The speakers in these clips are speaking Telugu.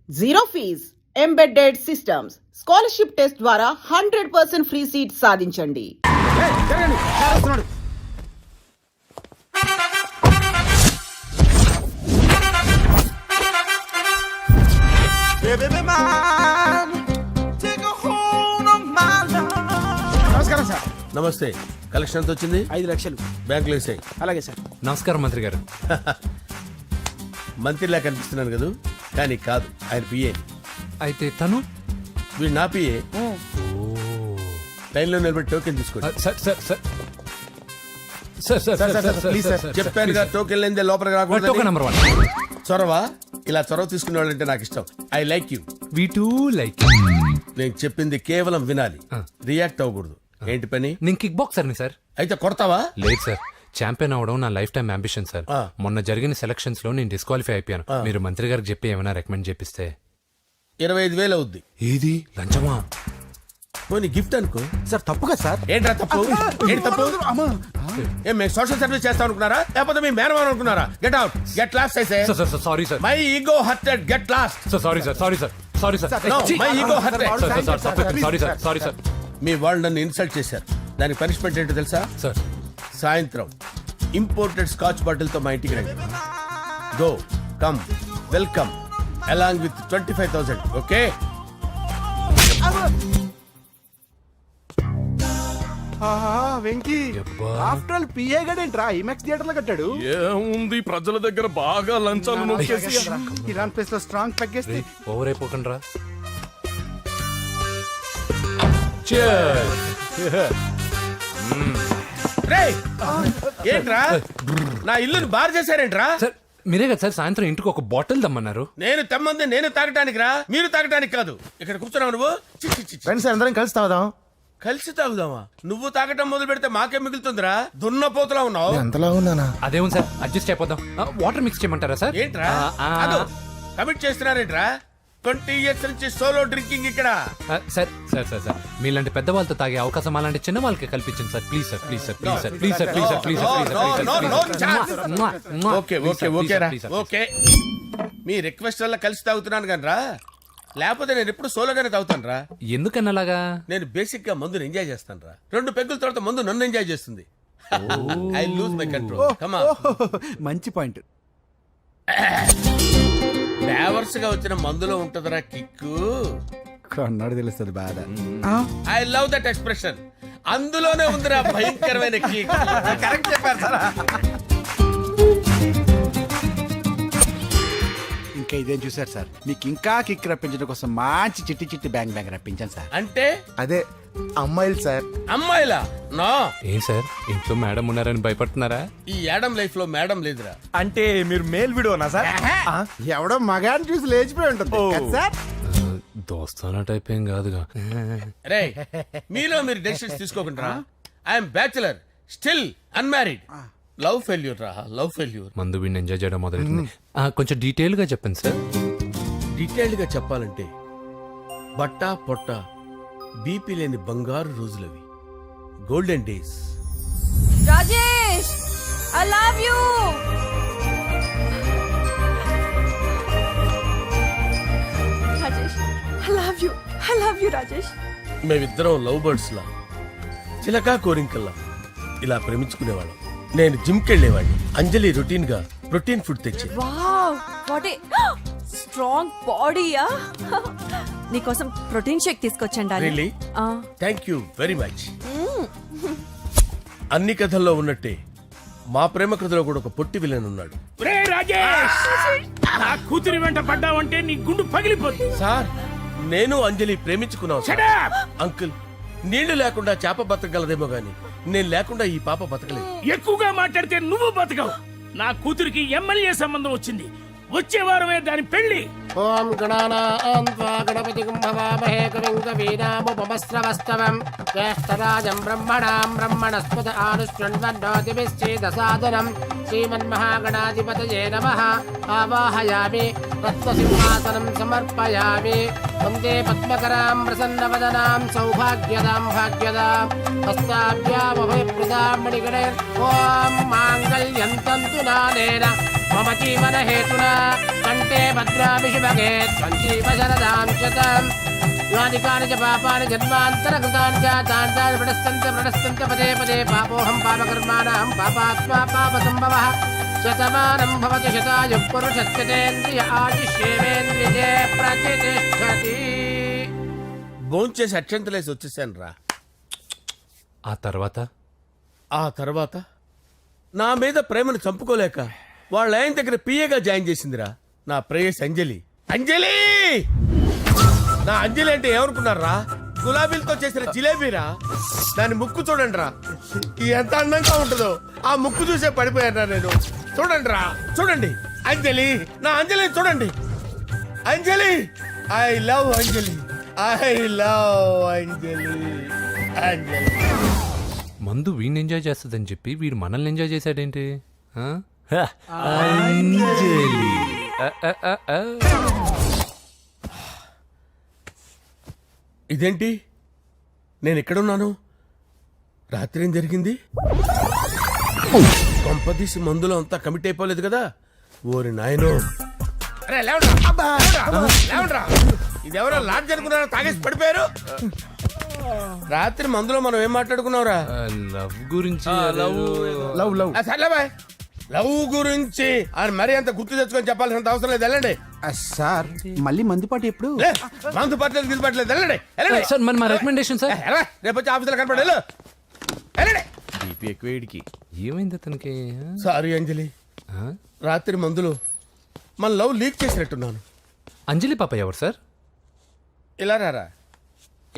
Zero fees embedded systems scholarship test ద్వారా 100% ఫ్రీ సీట్ సాధించండి. నమస్కారం సార్. నమస్తే. కలెక్షన్ ఎంత వచ్చింది? 5 లక్షలు. బ్యాంకులో వేసాయి. అలాగే సార్. నమస్కారం మంత్రి గారు. మంత్రిలా కనిపిస్తున్నాను కదా, కానీ కాదు, ఆయన పిఏ. అయితే తను వీడు నా పిఏ. లైన్లో నిలబెట్టి టోకెన్ తీసుకోండి. Sir sir sir sir sir sir, sir, sir please sir. చెప్పాను కదా, టోకెన్ లేనిదే లోపలికి టోకెన్ రాకూడదు. నెంబర్ 1. చొరవ, ఇలా చొరవ తీసుకునే వాళ్ళంటే నాకు ఇష్టం. I like you. We two like. నేను చెప్పింది కేవలం వినాలి, రియాక్ట్ అవ్వకూడదు. ఏంటి పని? నేను కిక్ బాక్సర్ని సార్. అయితే కొడతావా? లేదు సార్, ఛాంపియన్ అవడం నా లైఫ్ టైం అంబిషన్ సార్. ఆ. మొన్న జరిగిన సెలక్షన్స్ లో నేను డిస్క్వాలిఫై అయిపోయాను. మీరు మంత్రి గారికి చెప్పి ఏమైనా రికమెండ్ చేపిస్తే. 25,000 అవుద్ది. ఏది లంచమా? పోనీ గిఫ్ట్ అనుకో. సార్ తప్పు కదా సార్. ఏంట్రా తప్పు? ఏంటి తప్పు? ఏం మేము సోషల్ సర్వీస్ చేస్తాం అనుకున్నారా, లేకపోతే మీ మేనమాన్ అనుకున్నారా? Get out, get lost. అయితే sir sir sorry sir. My ego hurted, get lost. Sir sorry sir, sorry sir, sorry sir. No, my ego hurt. Sorry sir, sorry sir. మీ వాళ్ళు నన్ను ఇన్సల్ట్ చేశారు. దానికి పనిష్మెంట్ ఏంటో తెలుసా? సార్ సాయంత్రం ఇంపోర్టెడ్ స్కాచ్ బాటిల్ తో మా ఇంటికి రండి. Go, come, welcome along with 25,000. Okay? Venky యబ్బా. ఆఫ్టర్ ఆల్ పిఏ గడేంట్రా ఇమెక్స్ థియేటర్ లో కట్టాడు. ఏముంది, ప్రజల దగ్గర బాగా లంచాలు నొక్కేసి ఇరాన్ ప్లేస్ లో స్ట్రాంగ్ తగ్గేస్తే ఓవర్ అయిపోకండి రా. రేయ్, ఏంట్రా నా ఇల్లుని బార్ చేశారేంట్రా? సార్ మీరే కదా సార్ సాయంత్రం ఇంటికి ఒక బాటిల్ దమ్మన్నారు. నేను తెమ్మంది నేను తాగటానికి రా, మీరు తాగటానికి కాదు. ఇక్కడ కూర్చున్నావు నువ్వు. చి, చి, చి, చి. ఫ్రెండ్స్ అందరం కలిసి తాగుదాం. కలిసి తాగుదామా? నువ్వు తాగటం మొదలు పెడితే మాకే మిగులుతుందిరా. దున్నపోతులా ఉన్నావు. ఎంతలా ఉన్నానా? అదేం సార్, అడ్జస్ట్ అయిపోదాం. వాటర్ మిక్స్ చేయమంటారా సార్? ఏంట్రా కమిట్ చేస్తున్నారేంట్రా? 20 years నుంచి సోలో డ్రింకింగ్ ఇక్కడ. సార్ సార్ సార్ సార్ మీలాంటి పెద్ద వాళ్ళతో తాగే అవకాశం అలాంటి చిన్న వాళ్ళకి కల్పించండి sir. Please sir, please sir, please sir, please sir, please sir, please sir. Okay okay okay రా, ఓకే. మీ రిక్వెస్ట్ వల్ల కలిసి తాగుతున్నాను కానీ రా, లేకపోతే నేను ఎప్పుడు సోలోగానే తాగుతాను రా. ఎందుకన్నా అలాగా? నేను బేసిక్ గా మందుని ఎంజాయ్ చేస్తాను రా. 2 పెగ్గుల తర్వాత మందు నన్ను ఎంజాయ్ చేస్తుంది. I lose my control. Come on. మంచి పాయింట్. ఫ్లేవర్స్ గా వచ్చిన మందులో ఉంటదరా కిక్కు. కన్నాడు తెలుస్తుంది బాధ. I love that expression. అందులోనే ఉందిరా భయంకరమైన కిక్. కరెక్ట్ చెప్పారు సార్. ఇంకా ఇదేం చూసారు సార్, మీకు ఇంకా కిక్ రప్పించడం కోసం మంచి చిట్టి చిట్టి బ్యాంగ్ బ్యాంగ్ రప్పించాను సార్. అంటే అదే అమ్మాయిలు సార్. అమ్మాయిలా? నో. ఏం సార్ ఇంట్లో మేడం ఉన్నారని భయపడుతున్నారా? ఈ యాడమ్ లైఫ్ లో మేడం లేదురా. అంటే మీరు మేల్ వీడియోనా సార్? ఎవడో మగాన్ని చూసి లేచిపోయి ఉంటుంది కదా సార్. దోస్తానా టైప్ ఏం కాదుగా. రే, మీలో మీరు డెసిషన్స్ తీసుకోకుండా. I'm bachelor, still unmarried. Love failure రా, లవ్ ఫెయిల్యూర్. మందు వీడిని ఎంజాయ్ చేయడం మొదలైంది. కొంచెం డీటెయిల్ గా చెప్పండి సార్. డీటెయిల్డ్ గా చెప్పాలంటే బట్టా పొట్ట బీపీ లేని బంగారు రోజులవి, golden days. Rajesh, I love you. Rajesh, I love you. I love you, Rajesh. మేమిద్దరం లవ్ బర్డ్స్ లా, చిలకా కోరింకల్లా ఇలా ప్రేమించుకునేవాళ్ళం. నేను జిమ్ కెళ్ళేవాడిని. అంజలి రొటీన్ గా ప్రోటీన్ ఫుడ్ తెచ్చి. Wow, what a strong body, yeah. నీకోసం ప్రోటీన్ షేక్ తీసుకొచ్చండి. Really? Thank you very much. అన్ని కథల్లో ఉన్నట్టే మా ప్రేమ కథలో కూడా ఒక పొట్టి విలన్ ఉన్నాడు. నా కూతురి వెంట పడ్డావంటే నీ గుండు పగిలిపోతుంది. సార్, నేను అంజలి ప్రేమించుకున్నాను సార్. అంకుల్, నీళ్లు లేకుండా చేప బతకగలదేమో గాని నేను లేకుండా ఈ పాప బతకలేదు. ఎక్కువగా మాట్లాడితే నువ్వు బతకవు. నా కూతురికి ఎమ్మెల్యే సంబంధం వచ్చింది. వచ్చే వారమే దాని పెళ్లి. ఓం గణానాం త్వా గణపతిం భవామహే కవిం కవీనాముపమస్రవస్తవం జ్యేష్ఠరాజం బ్రహ్మణాం బ్రహ్మణస్పద ఆనుష్ణ్వన్నోతిభిశ్చేదసాదనం శ్రీమన్మహాగణాధిపతయే నమః ఆవాహయామి తత్వసింహాసనం సమర్పయామి వందే పద్మకరాం ప్రసన్నవదనాం సౌభాగ్యదాం భాగ్యదాం హస్తాభ్యామభయప్రదాం మణిగణే ఓం మాంగళ్యం తంతు నానేన మమ జీవన హేతునా కంటే భద్రామి శుభగే సంజీవ శరదాం శతం యాని కాని చ పాపాని జన్మాంతరకృతాని చ తాని ప్రణశ్యంత పదే పదే పాపోహం పాపకర్మాణం పాపాత్మా పాపసంభవః శతమానం భవతి శతాయు పురుషస్యతేంద్రియ ఆయుష్యేవేంద్రియే ప్రతిష్టతి. భోంచేసి అక్షంతలేసి వచ్చేసాను రా. ఆ తర్వాత ఆ తర్వాత నా మీద ప్రేమను చంపుకోలేక వాళ్ళ ఆయన దగ్గర పిఏగా జాయిన్ చేసిందిరా నా ప్రేయస్ అంజలి. అంజలి నా అంజలి అంటే ఏమనుకున్నారా? గులాబీలతో చేసిన జిలేబీరా. దాని ముక్కు చూడండి రా, ఎంత అందంగా ఉంటుందో. ఆ ముక్కు చూసే పడిపోయారా నేను. చూడండి రా, చూడండి అంజలి, నా అంజలిని చూడండి. Anjali, I love Anjali, I love Anjali. Anjali మందు వీడిని ఎంజాయ్ చేస్తుందని చెప్పి వీడు మనల్ని ఎంజాయ్ చేశాడేంటి? ఆ? అంజలి. ఆ. ఇదేంటి, నేను ఎక్కడున్నాను? రాత్రి ఏం జరిగింది? కొంపదీసి మందులో అంతా కమిట్ అయిపోలేదు కదా? ఓరి నాయనో. అరే లేవండ్రా, లేవండ్రా. ఇదెవరో లాడ్జ్ అనుకున్నారో తాగేసి పడిపోయారు. రాత్రి మందులో మనం ఏం మాట్లాడుకున్నావురా? లవ్ గురించి లవ్ సర్లే బాయ్, లవ్ గురించి అని మరీ అంత గుర్తు తెచ్చుకొని చెప్పాల్సినంత అవసరం లేదు. వెళ్ళండి. సార్ మళ్ళీ మందుపాటి ఎప్పుడు? లే, మందు పట్టలేదు గిల్లు పట్టలేదు. వెళ్ళండి, వెళ్ళండి. సార్ మరి మా రికమెండేషన్ సార్. రేపు వచ్చి ఆఫీసులో కనపడి వెళ్ళు. వెళ్ళండి. ఏమైంది అతనికి? సారీ అంజలి, ఆ? రాత్రి మందులో మన లవ్ లీక్ చేసినట్టున్నాను. అంజలి పాప ఎవరు సార్? ఇలా రారా.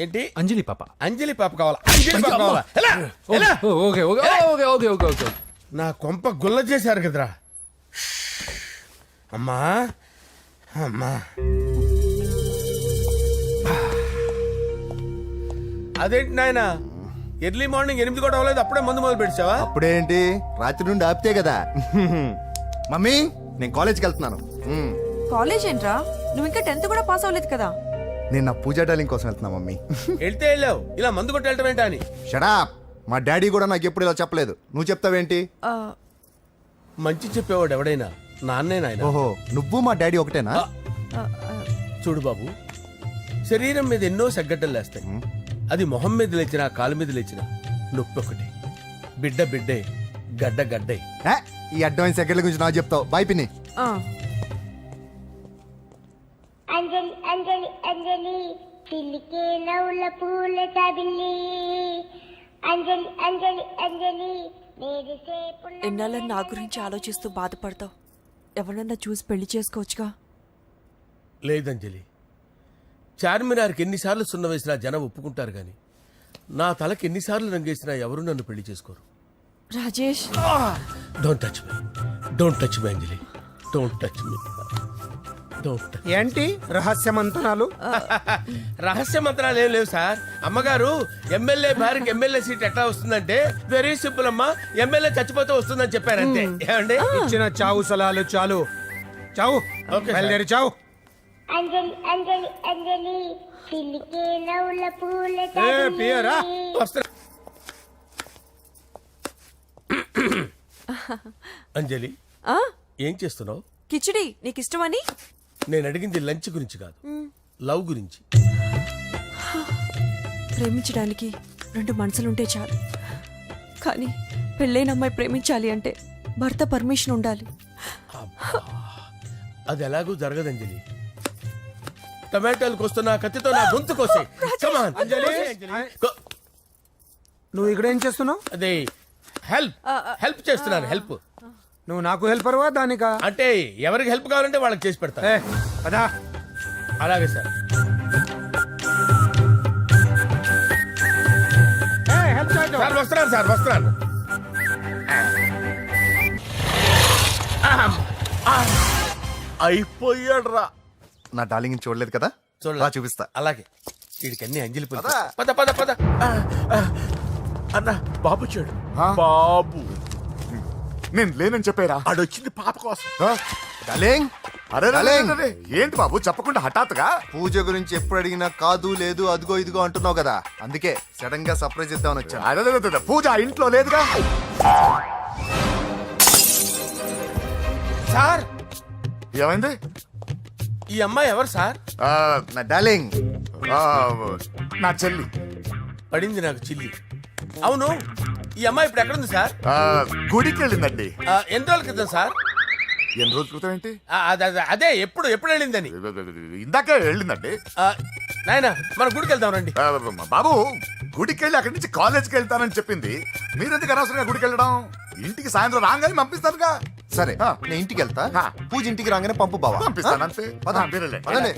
ఏంటి? అంజలి పాప. అంజలి పాప కావాలా? అంజలి పాప కావాలా? ఎలా? ఎలా? Okay okay okay okay okay okay. నా కొంప గుల్ల చేశారు కదరా. అమ్మా అమ్మా, అదేంటి నాయన, ఎర్లీ మార్నింగ్ 8 కూడా అవ్వలేదు, అప్పుడే మందు మొదలు పెట్టావా? అప్పుడేంటి, రాత్రి నుండి ఆపితే కదా. మమ్మీ, నేను కాలేజ్కి వెళ్తున్నాను. కాలేజ్ ఏంట్రా, నువ్వు ఇంకా 10th కూడా పాస్ అవ్వలేదు కదా. నేను నా పూజా డాలింగ్ కోసం వెళ్తున్నా మమ్మీ. వెళ్తే వెళ్ళావు, ఇలా మందు కొట్టి వెళ్ళటం ఏంటా అని. షడా, మా డాడీ కూడా నాకు ఎప్పుడు ఇలా చెప్పలేదు. నువ్వు చెప్తావేంటి? ఆ, మంచి చెప్పేవాడు ఎవడైనా నాన్నే నాయన. ఓహో, నువ్వు మా డాడీ ఒకటేనా? ఆ, ఆ, చూడు బాబు, శరీరం మీద ఎన్నో సగ్గడ్డలు లేస్తాయి. అది మొహం మీద లేచినా కాలు మీద లేచినా నొప్పి ఒకటి. బిడ్డ బిడ్డే, గడ్డ గడ్డే. ఏ, ఈ అడ్వాన్స్ సెకండ్ల గురించి నాకు చెప్తావు. బాయ్ పిన్ని. ఆ. అంజలి అంజలి అంజలి పిల్లికే నవ్వుల పూల తబిల్లి అంజలి అంజలి అంజలి ఎన్నాళ్ళ నా గురించి ఆలోచిస్తూ బాధపడతావు. ఎవరన్నా చూసి పెళ్లి చేసుకోవచ్చుగా. లేదంజలి, చార్మినార్కి ఎన్నిసార్లు సున్న వేసినా జనం ఒప్పుకుంటారు గాని నా తలకి ఎన్నిసార్లు రంగేసినా ఎవరు నన్ను పెళ్లి చేసుకోరు. Rajesh, don't touch me, don't touch me Anjali, don't touch me, don't touch. ఏంటి రహస్య మంతనాలు? రహస్య మంత్రాలు ఏం లేవు సార్. అమ్మగారు ఎమ్మెల్యే భార్యకి ఎమ్మెల్యే సీట్ ఎట్లా వస్తుందంటే వెరీ సింపుల్ అమ్మా, ఎమ్మెల్యే చచ్చిపోతే వస్తుందని చెప్పారంతే. ఏమండి? ఇచ్చిన చావు సలాలు చాలు. చావు. ఓకే, బయలుదేరి చావు. అంజలి అంజలి అంజలి పిల్లికే నవ్వుల పూల పియరా వస్తా. అంజలి, ఆ? ఏం చేస్తున్నావు? కిచిడి నీకు ఇష్టమని. నేను అడిగింది లంచ్ గురించి కాదు, లవ్ గురించి. ప్రేమించడానికి 2 మనసులుంటే చాలు, కానీ పెళ్ళైన అమ్మాయి ప్రేమించాలి అంటే భర్త పర్మిషన్ ఉండాలి. అది ఎలాగూ జరగదంజలి. టమాటాలు కోస్తున్నా కత్తితో నా గొంతు కోసే. Come on. నువ్వు ఇక్కడ ఏం చేస్తున్నావు? అదే హెల్ప్ చేస్తున్నాను. హెల్ప్ నువ్వు నాకు హెల్పర్వా దానికా? అంటే ఎవరికి హెల్ప్ కావాలంటే వాళ్ళకి చేసి పెడతా. పదా. అలాగే సార్. సార్ వస్తున్నాను, సార్ వస్తున్నాను. అయిపోయాడు రా. నా డార్లింగ్ చూడలేదు కదా, చూడలే. రా చూపిస్తా. అలాగే వీడికి అన్ని అంజలి పులుసు. పద. పద పద పద అన్న బాబు చూడు బాబు నేను లేనని చెప్పారా? ఆడొచ్చింది పాప కోసం. డార్లింగ్ అరే రే, రే, డార్లింగ్. రే, రే. ఏంటి బాబు చెప్పకుండా హఠాత్తుగా? పూజ గురించి ఎప్పుడు అడిగినా కాదు లేదు అదిగో ఇదిగో అంటున్నావు కదా, అందుకే సడన్ గా సర్ప్రైజ్ ఇద్దామని వచ్చాను. అరే, రే, రే, రే, పూజ ఆ ఇంట్లో లేదుగా. సార్ ఏమైంది? ఈ అమ్మాయి ఎవరు సార్? ఆ, నా డార్లింగ్ ఆ, నా చెల్లి. పడింది నాకు చిల్లి. అవును ఈ అమ్మాయి ఇప్పుడు ఎక్కడుంది సార్? ఆ, గుడికి వెళ్ళిందండి. ఎన్ని రోజుల క్రితం సార్? ఎన్ని రోజుల క్రితం ఏంటి? అదే ఎప్పుడు ఎప్పుడు వెళ్ళిందని. ఇందాకే వెళ్ళిందండి. నాయనా మన గుడికి వెళ్దాం రండి. ఆ, బాబు గుడికి వెళ్ళి అక్కడి నుంచి కాలేజ్కి వెళ్తానని చెప్పింది. మీరెందుకు అనవసరంగా గుడికి వెళ్ళడం? ఇంటికి సాయంత్రం రాగానే పంపిస్తానుగా. సరే ఆ. నేను ఇంటికి వెళ్తా, ఆ. పూజ ఇంటికి రాగానే పంపు బావా. పంపిస్తాను అంతే. పద. ఆ, మీరు వెళ్ళండి. పదండి.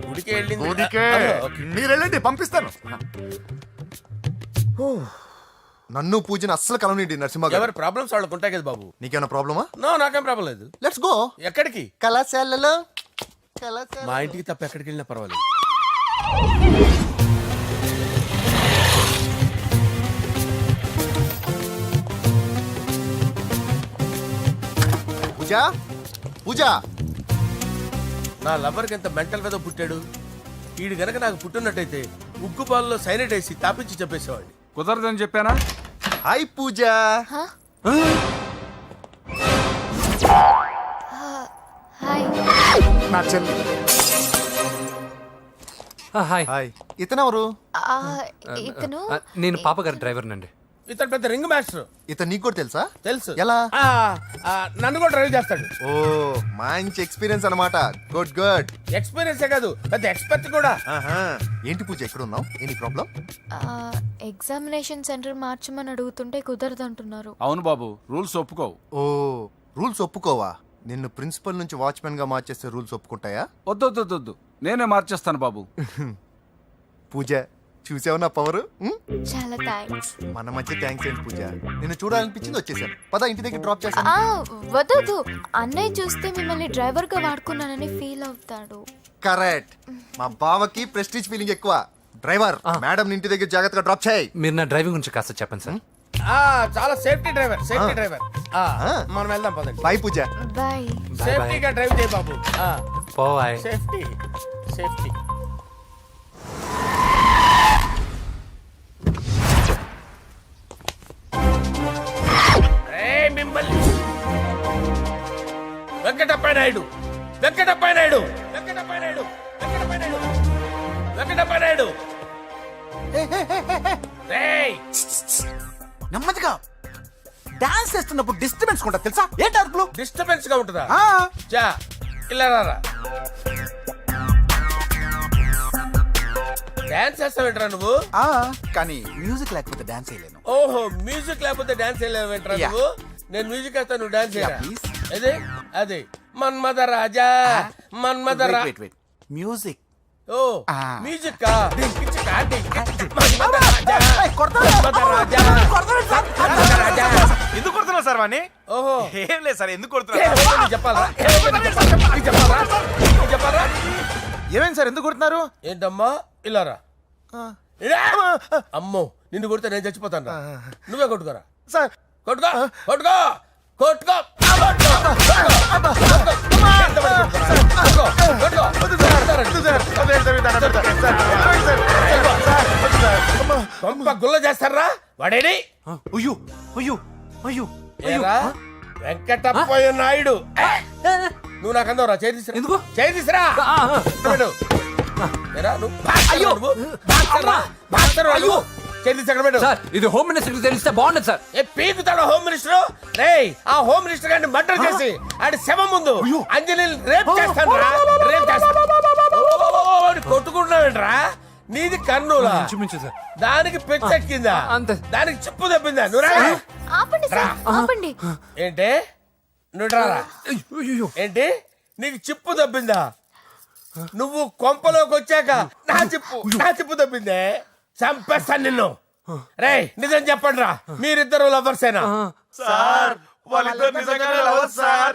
గుడికి వెళ్ళింది. గుడికే ఓకే. మీరు వెళ్ళండి, పంపిస్తాను. నన్ను పూజను అస్సలు కలవనిండి నరసింహ గారు. ఎవరి ప్రాబ్లమ్స్ వాళ్ళకు ఉంటాయి కదా బాబు. నీకేమైనా ప్రాబ్లమా? నో నాకేం ప్రాబ్లం లేదు. Let's go. ఎక్కడికి? కళాశాలలో మా ఇంటికి తప్ప ఎక్కడికి వెళ్ళినా పర్వాలేదు. పూజ పూజ నా లవర్కి ఎంత మెంటల్ మీద పుట్టాడు. వీడు గనక నాకు పుట్టినట్టయితే ఉగ్గు పాలలో సైనట్ వేసి తాపించి చెప్పేసేవాడిని. కుదరదని చెప్పానా? హాయ్ పూజ. నా చెల్లి. Hi hi. ఇతనెవరు? ఇతను నేను పాప గారి డ్రైవర్ నండి. ఇతను పెద్ద రింగ్ మాస్టర్. ఇతను నీకు కూడా తెలుసా? తెలుసు. ఎలా? నన్ను కూడా డ్రైవ్ చేస్తాడు. ఓ మంచి ఎక్స్పీరియన్స్ అన్నమాట. Good good. ఎక్స్పీరియన్సే కాదు పెద్ద ఎక్స్పర్ట్ కూడా. ఏంటి పూజ ఎక్కడ ఉన్నావు? Any problem? ఎగ్జామినేషన్ సెంటర్ మార్చమని అడుగుతుంటే కుదరదంటున్నారు. అవును బాబు, రూల్స్ ఒప్పుకోవు. ఓ రూల్స్ ఒప్పుకోవా? నిన్ను ప్రిన్సిపల్ నుంచి వాచ్మెన్ గా మార్చేస్తే రూల్స్ ఒప్పుకుంటాయా? వద్దు, నేనే మార్చేస్తాను బాబు. పూజ చూసావు నా పవర్? చాలా థ్యాంక్స్. మన మధ్య థ్యాంక్స్ ఏంటి పూజ, నిన్ను చూడాలనిపించింది వచ్చేసాను. పద ఇంటి దగ్గర డ్రాప్ చేస్తాను. వద్దు అన్నయ్య చూస్తే మిమ్మల్ని డ్రైవర్ గా వాడుకున్నానని ఫీల్ అవుతాడు. కరెక్ట్. మా బావకి ప్రెస్టీజ్ ఫీలింగ్ ఎక్కువ. డ్రైవర్ మేడం ఇంటి దగ్గర జాగ్రత్తగా డ్రాప్ చేయి. మీరు నా డ్రైవింగ్ గురించి కాస్త చెప్పండి సార్. చాలా సేఫ్టీ డ్రైవర్. మనం వెళ్దాం పదండి. బాయ్ పూజ. బాయ్. సేఫ్టీగా డ్రైవ్ చేయి బాబు. పోవాయ్. Safety safety. మిమ్మల్ని వెంకటప్ప నాయుడు నెమ్మదిగా డాన్స్ చేస్తున్నప్పుడు డిస్టర్బెన్స్ కూడా తెలుసా? ఏంటి అరుపులు? డిస్టర్బెన్స్ గా ఉంటుందా? చా ఇలా రారా. డాన్స్ చేస్తావేంట్రా నువ్వు? కానీ మ్యూజిక్ లేకపోతే డాన్స్ చేయలేను. ఓహో మ్యూజిక్ లేకపోతే డాన్స్ వేయలేవేంట్రా Yeah. నువ్వు? నేను మ్యూజిక్ వేస్తా, నువ్వు డాన్స్ చేయరా? Yeah, please. అదే మన్మథ రాజా మన్మథ వెయిట్ మ్యూజిక్. ఓ మ్యూజిక్ కా మన్మథ రాజా మన్మథ రాజా మన్మథ రాజా. ఎందుకు కొడుతున్నావు సార్ వాణ్ణి? ఓహో ఏం లేదు సార్, ఎందుకు చెప్పాలా? ఏమైంది సార్, ఎందుకు కొడుతున్నారు? ఏంటమ్మా ఇలా రా. అమ్మో నిన్ను కొడితే నేను చచ్చిపోతాను. నువ్వే కొట్టుకోరా సార్. కొట్టుకో కొట్టుకో కొట్టుకో గుల్ల చేస్తారా వాడేడి? అయ్యో అయ్యో అయ్యో ఏరా వెంకటప్పయ్య నాయుడు. నువ్వు నాకు అందవరా? చేతిసిరా. ఎందుకు? చేతిసిరా. సార్ ఇది హోమ్ మినిస్టర్ తెలిస్తే బాగుండదు సార్. పీకుతాడు home minister. రేయ్ ఆ హోమ్ మినిస్టర్ గారిని మర్డర్ చేసి ఆడి శవం ముందు అంజలి రేప్ చేస్తాను. రేప్ చేస్తాను. కొట్టుకుంటున్నావేంట్రా? నీది కన్నులా? ఇంచుమించు సార్. దానికి పెచ్చెక్కిందా? అంతే. దానికి చిప్పు తప్పిందా? నువ్వు రా. ఆపండి సార్, ఆపండి. ఏంటి నువ్వు రారా? ఏంటి నీకు చిప్పు తప్పిందా? నువ్వు కొంపలోకి వచ్చాక నా చిప్పు తప్పిందే. చంపేస్తాను నిన్ను. రేయ్ నిజం చెప్పండి రా, మీరిద్దరు లవర్సేనా? సార్ వాళ్ళిద్దరు నిజంగానే లవర్స్ సార్.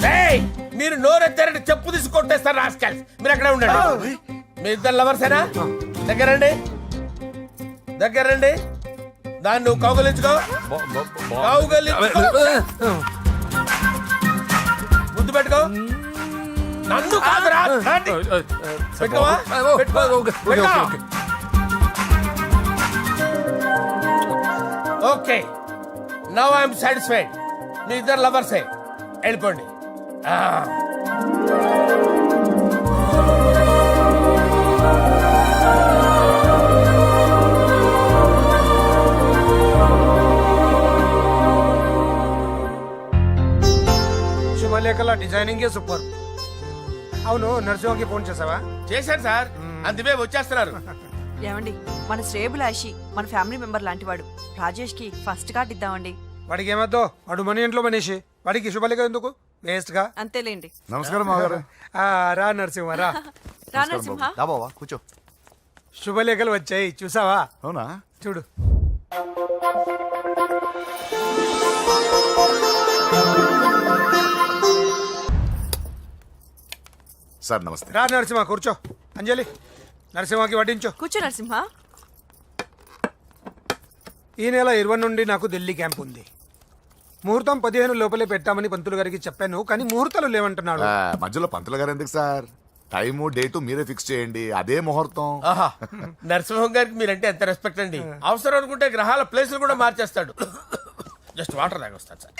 రేయ్ మీరు నోరెత్తారంటే చెప్పు తీసి కొట్టేస్తారు రాస్కల్స్. మీరు అక్కడే ఉండండి. మీ ఇద్దరు లవర్సేనా? దగ్గరండి, దగ్గరండి. దాన్ని నువ్వు కౌగలించుకో, కౌగలించుకో. ముద్దు పెట్టుకో. నన్ను కాదురా, నాన్ని. పెట్టుకోవా? పెట్టుకో. Okay, now I'm satisfied. మీ ఇద్దరు లవర్సే, వెళ్ళిపోండి. శుభలేఖల డిజైనింగ్ సూపర్. అవును, నరసింహకి ఫోన్ చేసావా? చేశాను సార్, అందుకే వచ్చేస్తున్నారు. ఏమండి, మన శ్రేయబులాషి మన ఫ్యామిలీ మెంబర్ లాంటి వాడు. రాజేష్ కి ఫస్ట్ కార్డ్ ఇద్దామండి. వాడికి ఏమద్దో, వాడు మన ఇంట్లో మనిషి, వాడికి శుభలేఖ ఎందుకు వేస్ట్ గా. అంతేలేండి. నమస్కారం మామగారు. రా నరసింహ రా. రా నరసింహ. దా బావా కూర్చో. శుభలేఖలు వచ్చాయి, చూసావా? అవునా? చూడు. సార్ నమస్తే. రా నరసింహ, కూర్చో. అంజలి, నరసింహకి వడ్డించు. కూర్చో నరసింహ. ఈ నెల 20 నుండి నాకు ఢిల్లీ క్యాంప్ ఉంది. ముహూర్తం 15 లోపలే పెట్టామని పంతులు గారికి చెప్పాను, కానీ ముహూర్తాలు లేవంటున్నాడు. మధ్యలో పంతులు గారు ఎందుకు సార్? టైము డేటు మీరే ఫిక్స్ చేయండి, అదే ముహూర్తం. ఆహా, నరసింహం గారికి మీరంటే ఎంత రెస్పెక్ట్ అండి. అవసరం అనుకుంటే గ్రహాల ప్లేసులు కూడా మార్చేస్తాడు. జస్ట్ వాటర్ తాగొస్తాను సార్.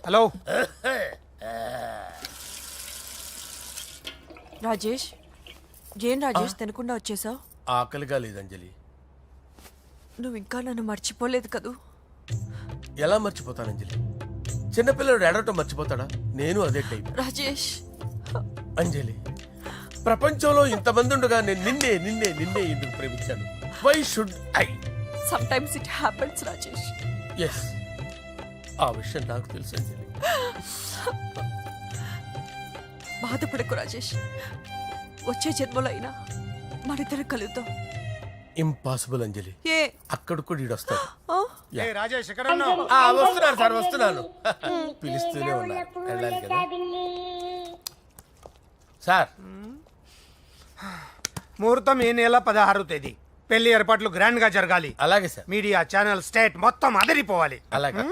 హలో రాజేష్, ఏం రాజేష్ తినకుండా వచ్చేసావు? ఆకలిగా లేదు అంజలి. నువ్వు ఇంకా నన్ను మర్చిపోలేదు కదూ? ఎలా మర్చిపోతాను అంజలి? చిన్నపిల్లడు ఏడవటం మర్చిపోతాడా? నేను అదే టైప్. రాజేష్, అంజలి, ప్రపంచంలో ఇంతమంది ఉండగా నేను నిన్నే నిన్నే నిన్నే ఎందుకు ప్రేమించాను? Why should I? Sometimes it happens Rajesh. Yes, ఆ విషయం నాకు తెలుసు అంజలి. బాధపడకు రాజేష్, వచ్చే జన్మలో అయినా మనిద్దరం కలుద్దాం. ఇంపాసిబుల్ అంజలి. ఏ అక్కడ కూడా ఈడొస్తాడు. ఆ? ఏ రాజేష్, ఎక్కడ ఉన్నావు? వస్తున్నాను సార్, వస్తున్నాను. పిలుస్తూనే ఉన్నారు, వెళ్ళాలి కదా సార్. ముహూర్తం ఈ నెల 16వ తేదీ. పెళ్లి ఏర్పాట్లు గ్రాండ్ గా జరగాలి. అలాగే సార్. మీడియా ఛానల్ స్టేట్ మొత్తం అదిరిపోవాలి. అలాగే.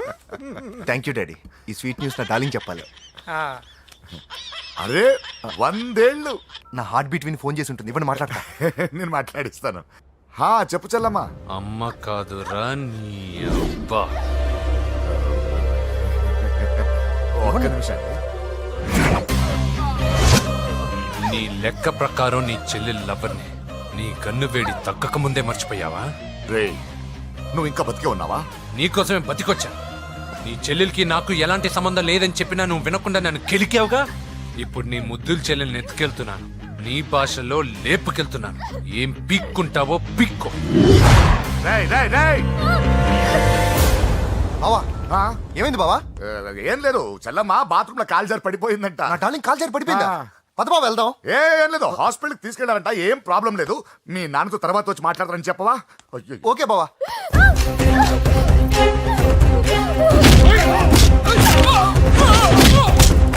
Thank you daddy. ఈ స్వీట్ న్యూస్ నా డార్లింగ్ చెప్పాలి. ఆ, అరే 100 ఏళ్ళు. నా హార్ట్ బీట్ విని ఫోన్ చేసి ఉంటుంది, ఇవ్వండి మాట్లాడతా. నేను మాట్లాడిస్తాను. హా చెప్పు చెల్లమ్మా. అమ్మ కాదురా నీ అబ్బా. ఒక్క నిమిషం. నీ లెక్క ప్రకారం నీ చెల్లెలు లవర్ని నీ కన్ను వేడి తగ్గక ముందే మర్చిపోయావా? రే, నువ్వు ఇంకా బతికే ఉన్నావా? నీకోసమే బతికొచ్చా. నీ చెల్లెలకి నాకు ఎలాంటి సంబంధం లేదని చెప్పినా నువ్వు వినకుండా నన్ను కెలికావుగా. ఇప్పుడు నీ ముద్దుల చెల్లెల్ని ఎత్తుకెళ్తున్నాను, నీ భాషలో లేపుకెళ్తున్నాను. ఏం పీక్కుంటావో పీక్కో. రేయ్, రేయ్, రేయ్. బావా ఆ? ఏమైంది బావా? ఏం లేదు, చెల్లమ్మ బాత్రూమ్ లో కాల్జారి పడిపోయిందంట. నా డార్లింగ్ కాల్ చేరి పడిపోయిందా? ఆ. పద బావ వెళ్దాం. ఏం లేదు, హాస్పిటల్కి తీసుకెళ్ళారంట. ఏం ప్రాబ్లం లేదు. మీ నాన్నతో తర్వాత వచ్చి మాట్లాడతారని చెప్పవా? అయ్యో. ఓకే బావా.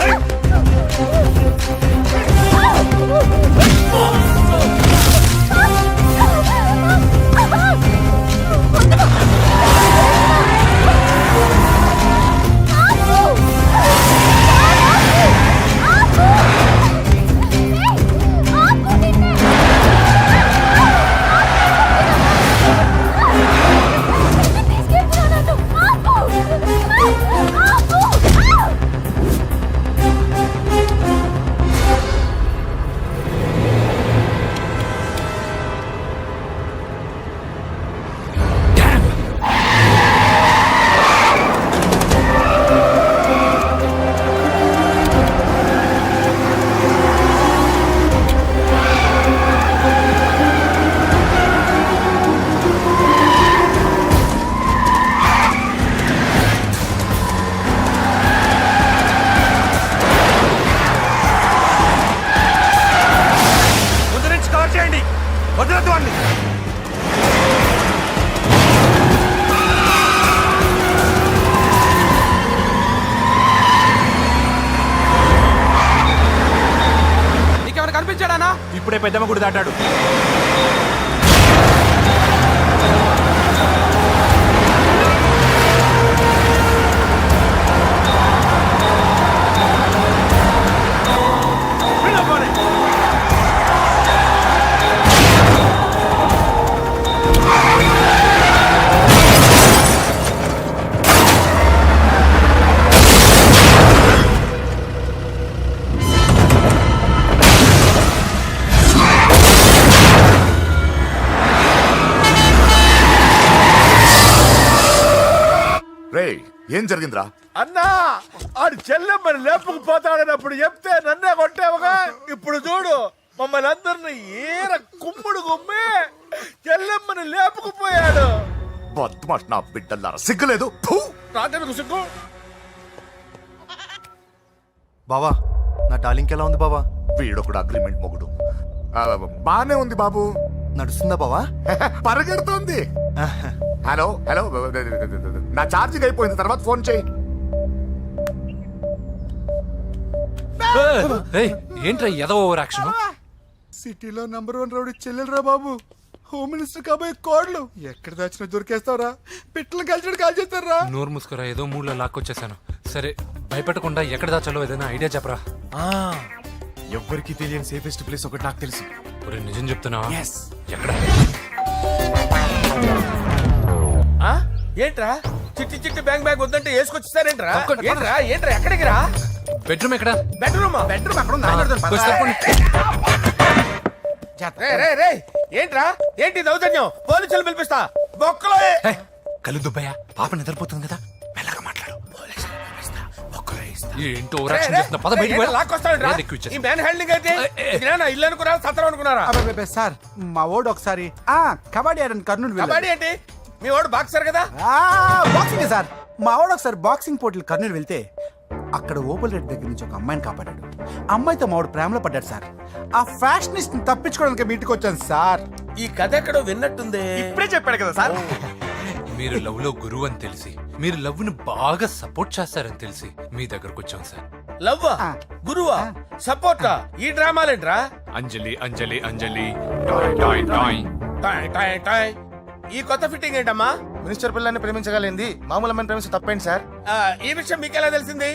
ఆపు! పంపించాడానా? ఇప్పుడే పెద్దమ్మ గుడి దాటాడు. రే ఏం జరిగిందిరా? అన్నా ఆడు చెల్లెమ్మని లేపుకుపోతాడన్నప్పుడు చెప్తే నన్నే కొట్టావుగా. ఇప్పుడు చూడు మమ్మల్ని అందరిని ఏర కుమ్ముడు గుమ్మి చెల్లెమ్మని లేపుకుపోయాడు. బద్మాష్ నా బిడ్డల్లారా, సిగ్గులేదు. ఫు! నాకెందుకు సిగ్గు? బావా నా డార్లింగ్ ఎలా ఉంది బావా? వీడొకడు అగ్రిమెంట్ మొగుడు. బానే ఉంది బాబు. నడుస్తుందా బావా? పరిగెడుతోంది. హలో హలో, నా ఛార్జింగ్ అయిపోయింది, తర్వాత ఫోన్ చేయి. ఏంట్రా ఎదో ఓవర్ యాక్షన్? సిటీలో నంబర్ 1 రౌడీ చెల్లెలరా బాబు. హోమ్ మినిస్టర్ కాబోయే కోడ్లు ఎక్కడ దాచినా దొరికేస్తావరా? పిట్టలు కలిసి కాల్ చేస్తారా? నోరు మూసుకురా, ఏదో మూడ్లో లాక్కొచ్చేసాను. సరే భయపెట్టకుండా ఎక్కడ దాచాలో ఏదైనా ఐడియా చెప్పరా. ఎవ్వరికి తెలియని సేఫెస్ట్ ప్లేస్ ఒకటి నాకు తెలుసు. ఒరే నిజం చెప్తున్నావా? ఎక్కడ? ఏంట్రా చిట్టి చిట్టి బ్యాంక్ బ్యాగ్ వద్దంటే వేసుకొచ్చిస్తారేంట్రా? ఏంట్రా ఏంట్రా ఎక్కడికి రా? బెడ్రూమ్ ఎక్కడ? బెడ్రూమ్ అక్కడ ఉంది. కొంచెం తప్పండి. రే ఏంట్రా ఏంటి దౌర్జన్యం? పోలీసులు పిలిపిస్తా. బొక్కలో ఏయ్, కళ్ళు దుబ్బయ్య, పాప నిద్రపోతుంది కదా, మెల్లగా మాట్లాడు. ఏంటో ఓవర్ యాక్షన్ చేస్తున్నా, పద బయటికి వెళ్ళు. లాక్కొస్తాడు ఏది ఎక్కువ ఇచ్చేసి. ఈ మ్యాన్ హ్యాండింగ్ అయితే ఇదేనా ఇల్లు అనుకున్నారా సత్రం అనుకున్నారా? అబ్బే సార్, మా ఓడు ఒకసారి కబడ్డీ ఆడని కర్నూలు కబడ్డీ ఏంటి? మీ వాడు బాక్సర్ కదా? Boxing sir. మా వాడు ఒకసారి బాక్సింగ్ పోటీలు కర్నూలు వెళ్తే అక్కడ ఓపెల్ రెడ్డి దగ్గర నుంచి ఒక అమ్మాయిని కాపాడాడు. అమ్మాయితో మా వాడు ప్రేమలో పడ్డాడు సార్. ఆ ఫ్యాషనిస్ట్ తప్పించుకోవడానికి మీ ఇంటికి వచ్చాను సార్. ఈ కథ ఎక్కడో విన్నట్టుంది. ఇప్పుడే చెప్పాడు కదా సార్. మీరు లవ్ లో గురువు అని తెలిసి, మీరు లవ్ ని బాగా సపోర్ట్ చేస్తారని తెలిసి మీ దగ్గరకు వచ్చాం సార్. లవ్వా గురువా సపోర్టా? ఈ డ్రామాలేంట్రా? అంజలి అంజలి అంజలి టాయ్ టాయ్ టాయ్. టాయ్ టాయ్ టాయ్. ఈ కొత్త ఫిట్టింగ్ ఏంటమ్మా? మినిస్టర్ పిల్లని ప్రేమించగలిగింది మామూలు అమ్మని ప్రేమించి తప్పేంటి సార్? ఈ విషయం మీకెలా తెలిసింది?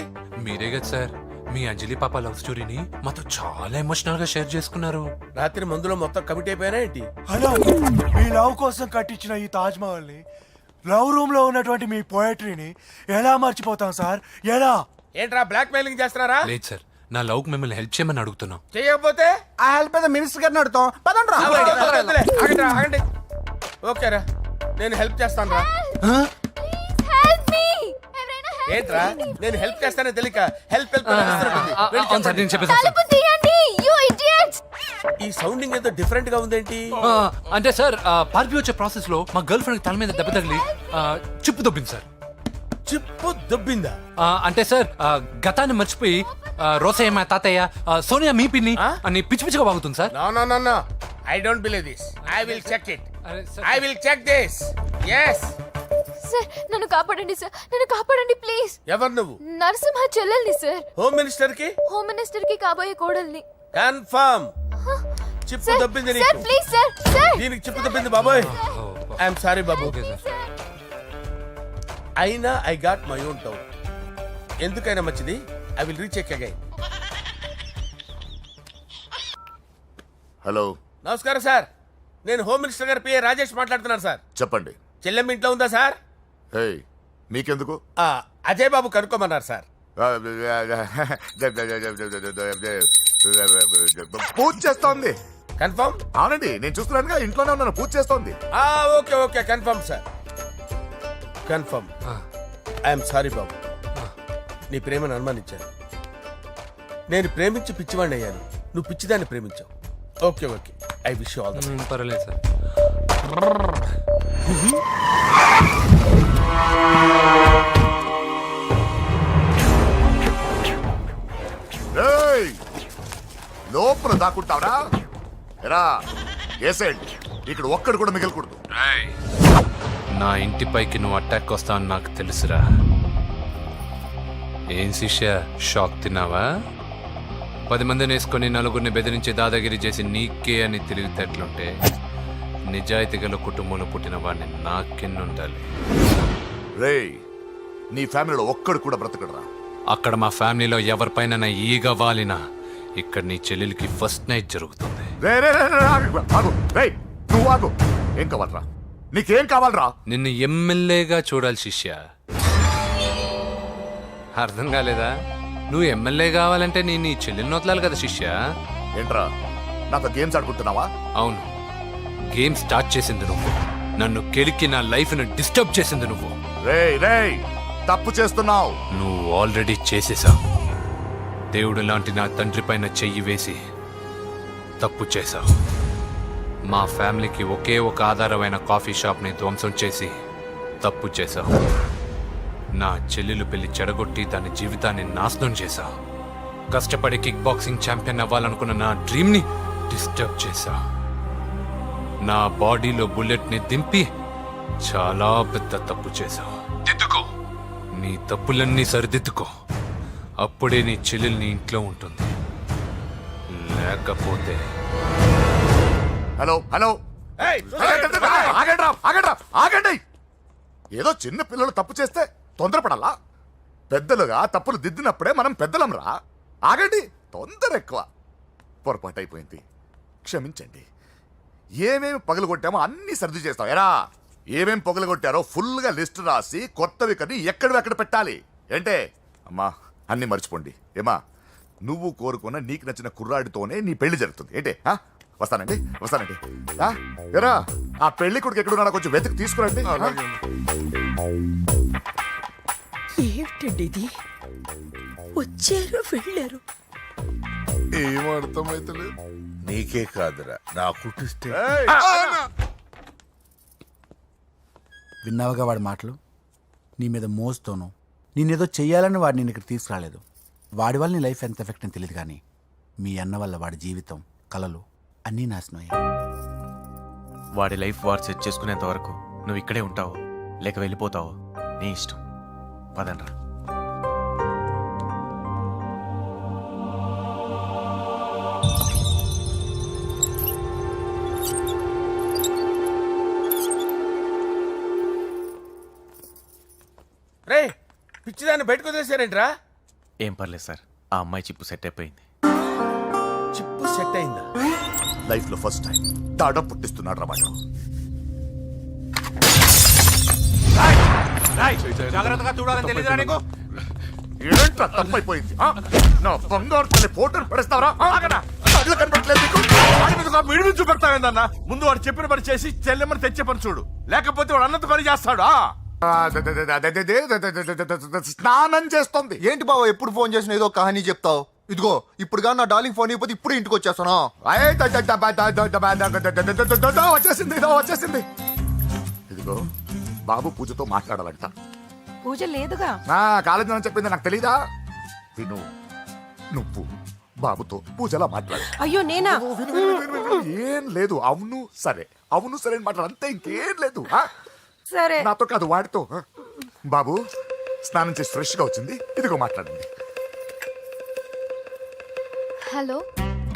మీరే కదా సార్ మీ అంజలి పాప లవ్ స్టోరీని మాతో చాలా ఎమోషనల్ గా షేర్ చేసుకున్నారు. రాత్రి మందులో మొత్తం కమిట్ అయిపోయినా ఏంటి? హలో, మీ లవ్ కోసం కట్టించిన ఈ తాజ్ మహల్ ని, లవ్ రూమ్ లో ఉన్నటువంటి మీ పోయట్రీని ఎలా మర్చిపోతాం సార్? ఎలా? ఏంట్రా బ్లాక్ మెయిలింగ్ చేస్తున్నారా? లేదు సార్, నా లవ్ కి మిమ్మల్ని హెల్ప్ చేయమని అడుగుతున్నాం. చేయకపోతే ఆ హెల్ప్ అయితే మినిస్టర్ గారిని అడుగుతాం. పదండి రా. వదిలే, ఆగండి. ఓకేరా, నేను హెల్ప్ చేస్తాను రా. ఏంట్రా నేను హెల్ప్ చేస్తానే తెలియక హెల్ప్ హెల్ప్ అని అరుస్తున్నట్టుంది. వెళ్ళి అవును సార్, చెప్పండి. నేను చెప్పేసాను సార్. ఈ సౌండింగ్ ఏదో డిఫరెంట్ గా ఉందేంటి? అంటే సార్ పార్టీ వచ్చే ప్రాసెస్ లో మా గర్ల్ ఫ్రెండ్ తల మీద దెబ్బ తగిలి చిప్పు దొబ్బింది సార్. చిప్పు దొబ్బిందా? అంటే సార్ గతాన్ని మర్చిపోయి రోసయ్య మా తాతయ్య, సోనియా మీ పిన్ని అని పిచ్చి పిచ్చిగా వాగుతుంది sir. No I don't believe this. I will check it. అరే sir. I will check this. yes. Sir నన్ను కాపాడండి సార్, నన్ను కాపాడండి ప్లీజ్. ఎవరు నువ్వు? నరసింహ చెల్లెల్ని సార్, హోమ్ మినిస్టర్ కి హోమ్ మినిస్టర్ కి కాబోయే కోడల్ని. కన్ఫర్మ్. చిప్పు సార్ దొబ్బింది సార్ నీకు. Please sir sir. దీనికి చిప్పు దొబ్బింది బాబోయ్. ఐఎమ్ సారీ బాబు. Okay sir. అయినా I got my own doubt. ఎందుకైనా మంచిది, I will recheck again. Hello, నమస్కారం సార్, నేను హోమ్ మినిస్టర్ గారి పిఏ రాజేష్ మాట్లాడుతున్నాను సార్. చెప్పండి. చెల్లెమ్మ ఇంట్లో ఉందా సార్? హే, మీకెందుకు? అజయ్ బాబు కనుక్కోమన్నారు సార్. పూజ చేస్తోంది. కన్ఫర్మ్? అవునండి, నేను చూస్తున్నానుగా, ఇంట్లోనే ఉన్నాను, పూజ చేస్తోంది. Okay confirm sir, confirm. I'm sorry బాబు, నీ ప్రేమను అనుమానించాను. నేను ప్రేమించి పిచ్చివాడిని అయ్యాను, నువ్వు పిచ్చిదాన్ని ప్రేమించావు. Okay I wish you all the best. పర్వాలేదు సార్. ఏయ్, లోపల దాక్కుంటావరా? ఎరా ఏసేంటి, ఇక్కడ ఒక్కడు కూడా మిగలకూడదు. నా ఇంటిపైకి నువ్వు అటాక్ వస్తావని నాకు తెలుసురా. ఏం శిష్య, షాక్ తిన్నావా? 10 మందిని వేసుకొని నలుగురిని బెదిరించి దాదాగిరి చేసి నీకే అని తెలివితేటలుంటే నిజాయితీ గల కుటుంబంలో పుట్టిన వాడిని నాకెన్నుండాలి. రేయ్, నీ ఫ్యామిలీలో ఒక్కడు కూడా బ్రతకడరా. అక్కడ మా ఫ్యామిలీలో ఎవరిపైన ఈగ వాలినా ఇక్కడ నీ చెల్లెలికి ఫస్ట్ నైట్ జరుగుతుంది. రే రే రే రే, ఆగు, ఆగు. రేయ్, నువ్వు ఆగు. ఏం కావాలరా? నీకేం కావాలరా? నిన్ను ఎమ్మెల్యేగా చూడాలి శిష్య. అర్థం కాలేదా? నువ్వు ఎమ్మెల్యే కావాలంటే నేను నీ చెల్లెల్ని వదలాలి కదా శిష్య. ఏంట్రా, నాతో గేమ్స్ ఆడుకుంటున్నావా? అవును, గేమ్ స్టార్ట్ చేసింది నువ్వు. నన్ను కెలికి నా లైఫ్ ను డిస్టర్బ్ చేసింది నువ్వు. రేయ్ రేయ్, తప్పు చేస్తున్నావు. నువ్వు ఆల్రెడీ చేసేసావు. దేవుడు లాంటి నా తండ్రి పైన చెయ్యి వేసి తప్పు చేశావు. మా ఫ్యామిలీకి ఒకే ఒక ఆధారమైన కాఫీ షాప్ని ధ్వంసం చేసి తప్పు చేశావు. నా చెల్లెలు పెళ్లి చెడగొట్టి దాని జీవితాన్ని నాశనం చేశావు. కష్టపడి కిక్ బాక్సింగ్ ఛాంపియన్ అవ్వాలనుకున్న నా డ్రీమ్ని డిస్టర్బ్ చేశావు. నా బాడీలో బుల్లెట్ని దింపి చాలా పెద్ద తప్పు చేశావు. దిద్దుకో, నీ తప్పులన్నీ సరిదిద్దుకో. అప్పుడే నీ చెల్లెలు నీ ఇంట్లో ఉంటుంది. లేకపోతే హలో హలో, ఆగండి. ఏదో చిన్న పిల్లలు తప్పు చేస్తే తొందరపడాలా? పెద్దలుగా తప్పులు దిద్దినప్పుడే మనం పెద్దలంరా. ఆగండి, తొందర ఎక్కువ. పొరపాటు అయిపోయింది, క్షమించండి. ఏమేమి పగలగొట్టామో అన్ని సర్ది చేస్తాం. ఎరా, ఏమేమి పగలగొట్టారో ఫుల్గా లిస్ట్ రాసి కొత్తవి కని ఎక్కడ పెట్టాలి. ఏంటే అమ్మా, అన్ని మర్చిపోండి. ఏమా, నువ్వు కోరుకున్న నీకు నచ్చిన కుర్రాడితోనే నీ పెళ్లి జరుగుతుంది. ఏంటే వస్తానండి. ఎరా, ఆ పెళ్లి కొడుకు ఎక్కడున్నా కొంచెం వెతికి తీసుకురండి. ఏమిటండి ఇది? వచ్చారు వెళ్ళారు. ఏం అర్థమైతలేదు. నీకే కాదురా నా కుట్టిస్తే. విన్నావుగా వాడి మాటలు? నీ మీద మోస్తోను నేనేదో చెయ్యాలని వాడు నేను ఇక్కడ తీసుకురాలేదు. వాడి వల్ల నీ లైఫ్ ఎంత ఎఫెక్ట్ అని తెలియదు, కానీ మీ అన్న వల్ల వాడి జీవితం, కలలు అన్నీ నాశనం అయ్యాయి. వాడి లైఫ్ వాడు సెట్ చేసుకునేంత వరకు నువ్వు ఇక్కడే ఉంటావు, లేక వెళ్ళిపోతావు, నీ ఇష్టం. పదండ్రా. రే, పిచ్చిదాన్ని బయటకు వదిలేశారేంట్రా? ఏం పర్లేదు సార్, ఆ అమ్మాయి చిప్పు సెట్ అయిపోయింది. చిప్పు సెట్ అయిందా? లైఫ్ లో ఫస్ట్ టైం తాడ పుట్టిస్తున్నాడు రా వాడు. జాగ్రత్తగా చూడాలని తెలియదురా నీకు? ఏంట్రా తప్పైపోయింది? నా బంగారు తల్లి ఫోటోలు పడేస్తావరా? కళ్ళు కనపడలేదు నీకు? చూపెడతావేందన్నా? ముందు వాడు చెప్పిన పని చేసి చెల్లెమ్మని తెచ్చే పని చూడు, లేకపోతే వాడు అన్నది పని చేస్తాడు. స్నానం చేస్తుంది. ఏంటి బావ ఎప్పుడు ఫోన్ చేసిన ఏదో కహానీ చెప్తావు? ఇదిగో ఇప్పుడు కానీ నా డార్లింగ్ ఫోన్ అయిపోతే ఇప్పుడు ఇంటికి వచ్చేస్తాను. వచ్చేసింది. ఇదిగో బాబు పూజతో మాట్లాడాలంట. పూజ లేదుగా. కాలేజీ అని చెప్పింది నాకు తెలీదా? విను, నువ్వు బాబుతో పూజలా మాట్లాడు. అయ్యో నేనా? ఏం లేదు. అవును సరే, అవును సరే అని మాట్లాడు, అంతే, ఇంకేం లేదు. సరే. నాతో కాదు, వాడితో. బాబు స్నానం చేసి ఫ్రెష్ గా వచ్చింది, ఇదిగో మాట్లాడండి. హలో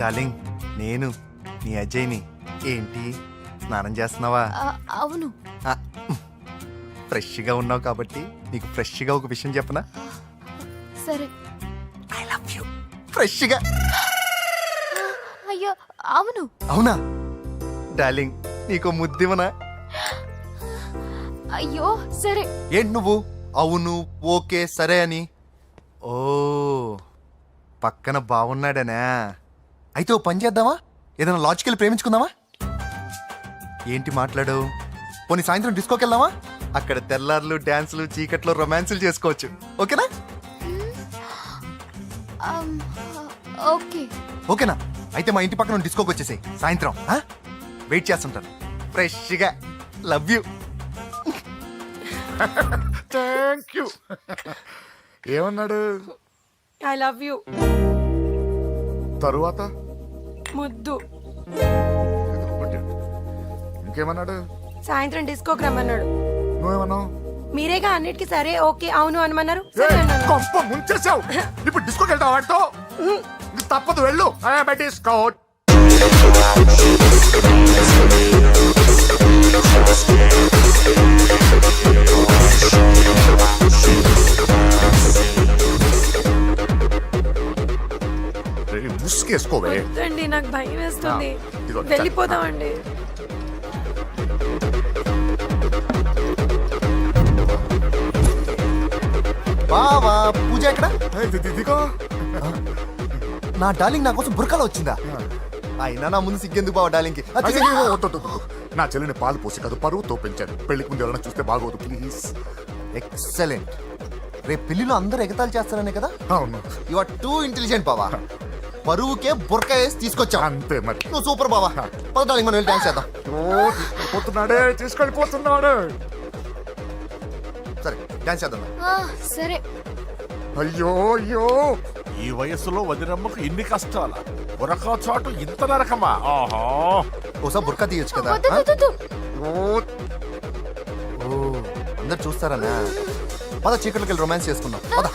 డార్లింగ్, నేను నీ అజయ్ని. ఏంటి స్నానం చేస్తున్నావా? అవును. ఫ్రెష్ గా ఉన్నావు కాబట్టి నీకు ఫ్రెష్ గా ఒక విషయం చెప్పనా? సరే. I love you. ఫ్రెష్ గా. అయ్యో అవును. అవునా డార్లింగ్, నీకు ముద్దివనా? అయ్యో సరే. ఏంటి నువ్వు అవును ఓకే సరే అని? ఓ, పక్కన బాగున్నాడనా? అయితే ఓ పని చేద్దామా? ఏదైనా లాజికల్ ప్రేమించుకుందామా? ఏంటి మాట్లాడు? పోనీ సాయంత్రం డిస్కోకి వెళ్దామా? అక్కడ తెల్లార్లు డాన్సులు, చీకట్లో రొమాన్సులు చేసుకోవచ్చు. ఓకేనా? ఓకే. ఓకేనా? అయితే మా ఇంటి పక్కన డిస్కోకి వచ్చేసాయి సాయంత్రం. వెయిట్ చేస్తుంటాను ఫ్రెష్గా. Love you. Thank you. ఏమన్నాడు? I love you. తరువాత ముద్దు. ఇంకేమన్నాడు? సాయంత్రం డిస్కోకి రమ్మన్నాడు. నువ్వేమన్నావు? మీరేగా అన్నిటికీ సరే ఓకే అవును అనమన్నారు. కొంప ముంచేసావు. ఇప్పుడు డిస్కోకి వెళ్తావు వాడితో? తప్పదు వెళ్ళు డిస్కౌంట్. ముసుకేసుకోవే. వద్దండి, నాకు భయం వేస్తుంది. ఇదిగో, వెళ్ళిపోదామండి. బావా పూజ ఎక్కడ? ఇదిగో. నా డార్లింగ్ నా కోసం బుర్కాలో వచ్చిందా? అయినా నా ముందు సిగ్గెందుకు బావా డార్లింగ్కి? అయ్యో, వద్దు, వద్దు, వద్దు. నా చెల్లిని పాలు పోసి కాదు పరువుతో పెంచాను. పెళ్లికి ముందు ఎవరైనా చూస్తే బాగోదు ప్లీజ్. ఎక్సలెంట్. రేపు పెళ్లిలో అందరూ ఎగతాళి చేస్తారనే కదా? అవును, యు ఆర్ టూ ఇంటెలిజెంట్ బావా. పరువుకే బుర్కా వేసి తీసుకొచ్చా. అంతే మరి. నువ్వు సూపర్ బావా. పద డార్లింగ్, మనం వెళ్ళి డాన్స్ చేద్దాం. పోతున్నాడే, తీసుకెళ్ళిపోతున్నాడు. సరే డాన్స్ చేద్దాం. సరే. అయ్యో అయ్యో, ఈ వయస్సులో వదినమ్మకు ఇన్ని కష్టాల బురకా చాటు ఇంత నరకమా? ఆహా, ఓసారి బుర్కా తీయొచ్చు కదా? వద్దు, వద్దు, వద్దు. ఓ అందరు చూస్తారనా? పద చీకట్లోకి వెళ్ళి రొమాన్స్ చేసుకుందాం. పద.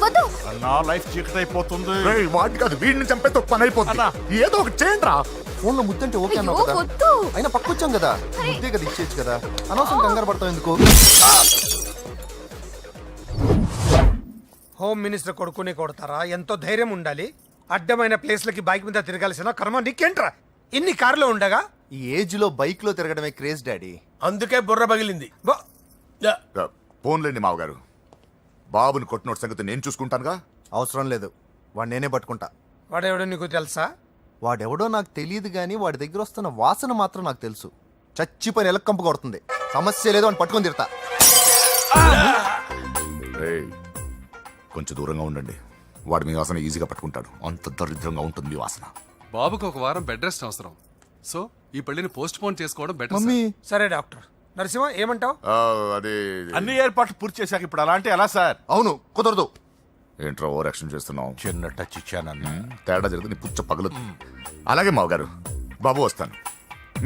వద్దు. నా లైఫ్ చీకటి అయిపోతుంది. రేయ్, వాటి కాదు వీడిని చంపేతో పని అయిపోతుంది. ఏదో ఒకటి చేయండి రా. ఫోన్ లో ముద్దంటే ఓకే అయ్యో, అన్నావు కదా? వద్దు. అయినా పక్కొచ్చాం కదా, ముద్దే కదా ఇచ్చేయచ్చు కదా. అనవసరం కంగారు పడతావు ఎందుకు? హోమ్ మినిస్టర్ కొడుకునే కొడతారా? ఎంతో ధైర్యం ఉండాలి. అడ్డమైన ప్లేస్లకి బైక్ మీద తిరగాల్సిన కర్మ నీకేంట్రా? ఇన్ని కార్లో ఉండగా ఈ ఏజ్ లో బైక్ లో తిరగడమే క్రేజ్ డాడీ. అందుకే బుర్ర పగిలింది. బా- యా. ఫోన్లేండి మావగారు. బాబుని కొట్టినోటి సంగతి నేను చూసుకుంటానుగా. అవసరం లేదు, వాడు నేనే పట్టుకుంటా. వాడెవడో నీకు తెలుసా? వాడెవడో నాకు తెలియదు కానీ వాడి దగ్గర వస్తున్న వాసన మాత్రం నాకు తెలుసు. చచ్చిపోయిన ఎలక కంపు కొడుతుంది. సమస్య లేదు అని పట్టుకొని తిడతా. రేయ్, కొంచెం దూరంగా ఉండండి. వాడు మీ వాసన ఈజీగా పట్టుకుంటాడు. అంత దరిద్రంగా ఉంటుంది మీ వాసన. బాబుకి ఒక వారం బెడ్ రెస్ట్ అవసరం. సో ఈ పెళ్లిని పోస్ట్ పోన్ చేసుకోవడం బెటర్. మమ్మీ సరే డాక్టర్. నరసింహ ఏమంటావు? అదే అన్ని ఏర్పాట్లు పూర్తి చేశాక ఇప్పుడు అలాంటి ఎలా సార్? అవును, కుదరదు. ఏంట్రా ఓవర్ యాక్షన్ చేస్తున్నావు? చిన్న టచ్ ఇచ్చానన్నా. తేడా జరిగితే నీ పుచ్చ పగలు. అలాగే మావగారు, బాబు వస్తాను.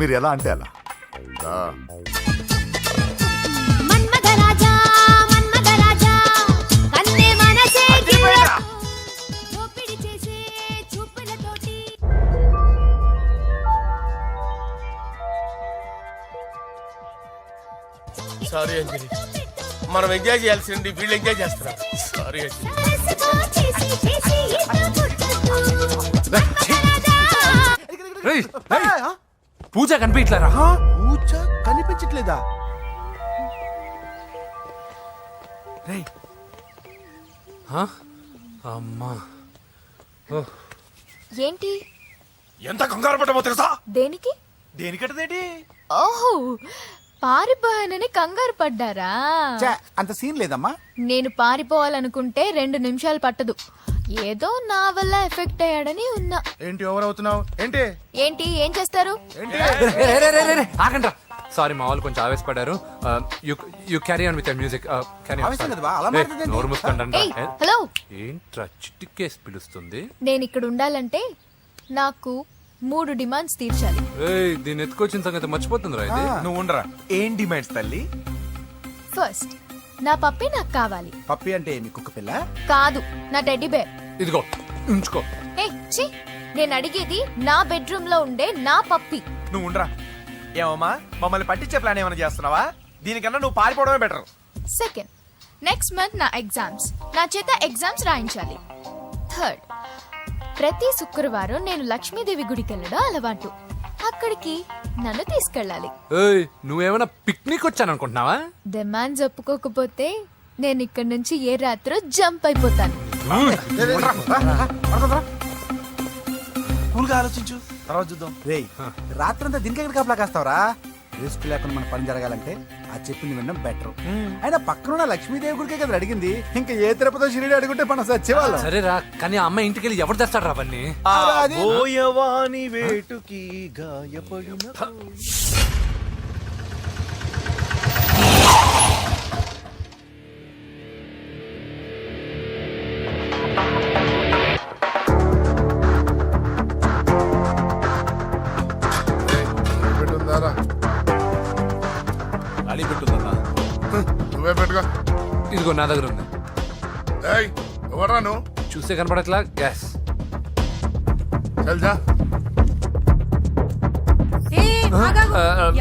మీరు ఎలా అంటే అలా. రా. సారీ అంజలి, మనం ఎంజాయ్ చేయాల్సింది వీళ్ళు ఎంజాయ్ చేస్తున్నారు. సారీ అంజలి. రేయ్, రేయ్, పూజ కనిపించట్లేరా? పూజ కనిపించట్లేదా? రేయ్, అమ్మా, ఏంటి? ఎంత కంగారు పడ్డామో తెలుసా? దేనికి? దేనికట్టదేటి? ఓహో, పారిపోయానని కంగారు పడ్డారా? ఛే, అంత సీన్ లేదమ్మా. నేను పారిపోవాలనుకుంటే 2 నిమిషాలు పట్టదు. ఏదో నా వల్ల ఎఫెక్ట్ అయ్యాడని ఉన్నా. ఏంటి ఓవర్ అవుతున్నావు? ఏంటి ఏంటి ఏం చేస్తారు? ఆగండ్రా. సారీ, మా వాళ్ళు కొంచెం ఆవేశపడ్డారు. You carry on with music. ఆవేశం కదా బా, అలా మాట్లాడేంటి? నోరు మూసుకుంటాను. ఏయ్, హలో. ఏంట్రా చిటికేసి పిలుస్తుంది? నేను ఇక్కడ ఉండాలంటే నాకు 3 డిమాండ్స్ తీర్చాలి. ఏయ్, దీన్ని ఎత్తుకొచ్చిన సంగతి మర్చిపోతుందిరా ఇది. నువ్వు ఉండరా. ఏం డిమాండ్స్ తల్లి? ఫస్ట్, నా పప్పి నాకు కావాలి. పప్పి అంటే మీ కుక్క పిల్ల? కాదు, నా టెడ్డీ బేర్. ఇదిగో ఉంచుకో. ఛీ, నేను అడిగేది నా బెడ్రూమ్ లో ఉండే నా పప్పి. నువ్వు ఉండరా. ఏమమ్మా, మమ్మల్ని పట్టించే ప్లాన్ ఏమైనా చేస్తున్నావా? దీనికన్నా నువ్వు పారిపోవడమే బెటర్. సెకండ్, నెక్స్ట్ మంత్ నా ఎగ్జామ్స్, నా చేత ఎగ్జామ్స్ రాయించాలి. థర్డ్, ప్రతి శుక్రవారం నేను లక్ష్మీదేవి గుడికి వెళ్ళడం అలవాటు. అక్కడికి నన్ను తీసుకెళ్ళాలి. ఏయ్, నువ్వేమైనా పిక్నిక్ వచ్చాననుకుంటున్నావా? డిమాండ్స్ ఒప్పుకోకపోతే నేను ఇక్కడ నుంచి ఏ రాత్రో జంప్ అయిపోతాను. కూల్గా ఆలోచించు, తర్వాత చూద్దాం. రేయ్, రాత్రంతా దీనికి ఎక్కడ కాపలా కాస్తావరా? రిస్క్ లేకుండా మన పని జరగాలంటే ఆ చెప్పింది వినడం బెటర్. అయినా పక్కన లక్ష్మీదేవి గుడికే కదా అడిగింది. ఇంకా ఏ తిరుపతి షిరిడి అడుగుంటే మనం సచ్చేవాళ్ళం. సరేరా, కానీ ఆ అమ్మాయి ఇంటికి వెళ్ళి ఎవరు తెస్తాడు రా అవన్నీ? బోయవాని వేటుకి గాయపడిన అడి పెట్టుందన్నా. నువ్వే పెట్టుగా. ఇదిగో నా దగ్గర ఉంది. ఎవరా నువ్వు? చూస్తే కనపడట్లా. గ్యాస్ చల్ జా.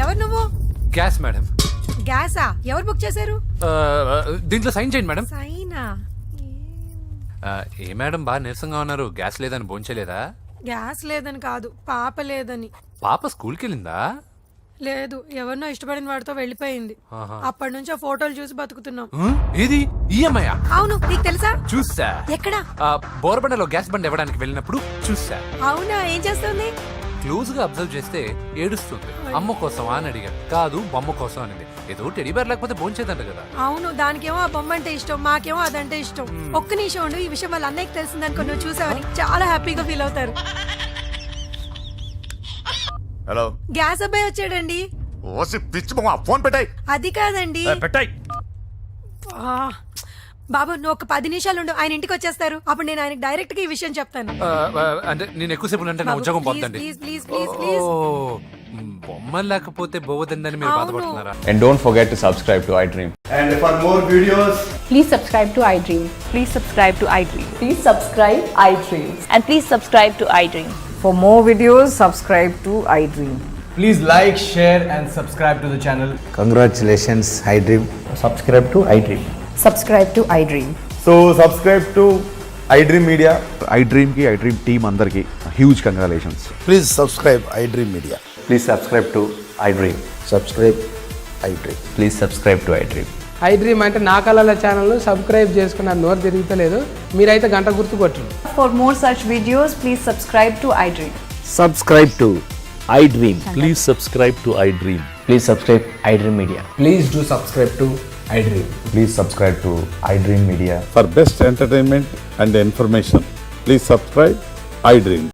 ఎవరు నువ్వు? Gas madam. గ్యాసా? ఎవరు బుక్ చేశారు? దీంట్లో సైన్ చేయండి మేడం. సైనా? ఏ మేడం బాగా నీరసంగా ఉన్నారు, గ్యాస్ లేదని భోంచలేదా? గ్యాస్ లేదని కాదు, పాప లేదని. పాప స్కూల్కి వెళ్ళిందా? లేదు, ఎవరినో ఇష్టపడిన వాడితో వెళ్ళిపోయింది. ఆహా. అప్పటి నుంచి ఆ ఫోటోలు చూసి బతుకుతున్నాం. ఏది ఈఎంఐ? అవును, నీకు తెలుసా? చూసా. ఎక్కడ? బోరబండలో గ్యాస్ బండ్ ఇవ్వడానికి వెళ్ళినప్పుడు చూసా. అవునా, ఏం చేస్తుంది? క్లోజ్ గా అబ్జర్వ్ చేస్తే ఏడుస్తుంది. అమ్మ కోసమా అని అడిగా. కాదు, బొమ్మ కోసం అనింది. ఏదో టెడీ బేర్ లేకపోతే భోంచేదంట కదా. అవును, దానికేమో ఆ బొమ్మ అంటే ఇష్టం, మాకేమో అదంటే ఇష్టం. ఒక్క నిమిషం ఉండు, ఈ విషయం వాళ్ళ అన్నయ్యకి తెలిసిందనుకో, నువ్వు చూసావని చాలా హ్యాపీగా ఫీల్ అవుతారు. హలో, గ్యాస్ అబ్బాయి వచ్చాడండి. ఓసి పిచ్చి మొహం, ఫోన్ పెట్టాయి. అది కాదండి. పెట్టాయి. ఆ, బాబు నువ్వు ఒక 10 నిమిషాలు ఉండు, ఆయన ఇంటికి వచ్చేస్తారు. అప్పుడు నేను ఆయనకి డైరెక్ట్ గా ఈ విషయం చెప్తాను. అంటే నేను ఎక్కువసేపు అంటే నా బాబు, ఉద్యోగం ప్లీజ్, పోతుంది. Please, please, please, please. బొమ్మ లేకపోతే బోవదందని మీరు అవును. బాధపడుతున్నారా? And don't forget to subscribe to iDream. And for more videos, Please subscribe to iDream. Please subscribe to iDream. Please subscribe iDream. And please subscribe to iDream. For more videos, subscribe to iDream. please like, share and subscribe to the channel. Congratulations iDream. Subscribe to iDream. Subscribe to iDream. So subscribe to iDream Media. iDream కి iDream టీమ్ అందరికి huge congratulations. Please subscribe iDream media. Please subscribe to iDream. Subscribe iDream. Please subscribe to iDream. iDream అంటే నా కళల ఛానల్ సబ్స్క్రైబ్ చేసుకున్న నోరు తిరుగుతలేదు, మీరైతే గంట గుర్తు కొట్టండి. For more such videos, please subscribe to iDream. Subscribe to iDream. Please subscribe to iDream. Please subscribe iDream Media. Please do subscribe to iDream. Please subscribe to iDream media. For best entertainment and information, please subscribe iDream.